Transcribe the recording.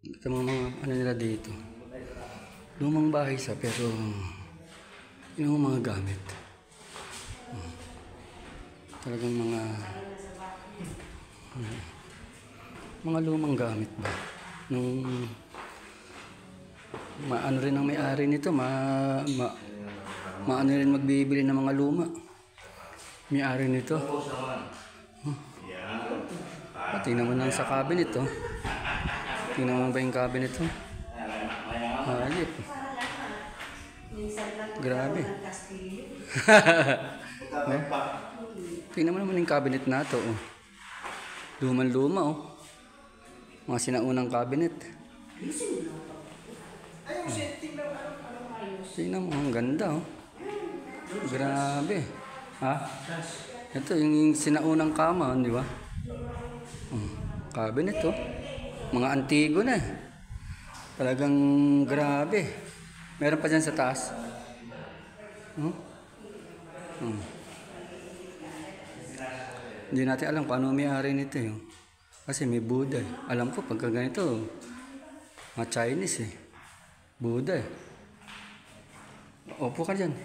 Ito mga ano nila dito. Lumang bahay siya pero yun ang mga gamit. Talagang mga lumang gamit ba? Nung maano rin ang may-ari nito, maano rin magbibili ng mga luma. May-ari nito. Tingnan mo lang sa cabinet, oh. Tingnan mo ba yung cabinet, oh? Hayop. Grabe. Oh? Tingnan mo naman yung cabinet na to, oh. Luman-luma, oh. Mga sinaunang cabinet. Tingnan mo, ang ganda, oh. Grabe. Ha? Ito yung sinaunang kama, di ba? Cabinet, oh. Mga antigo na. Talagang grabe. Meron pa dyan sa taas. Hindi natin alam kung ano may-ari nito, eh. Kasi may Buddha, eh. Alam ko pagka ganito, mga Chinese, eh. Buddha, eh. Opo ka dyan.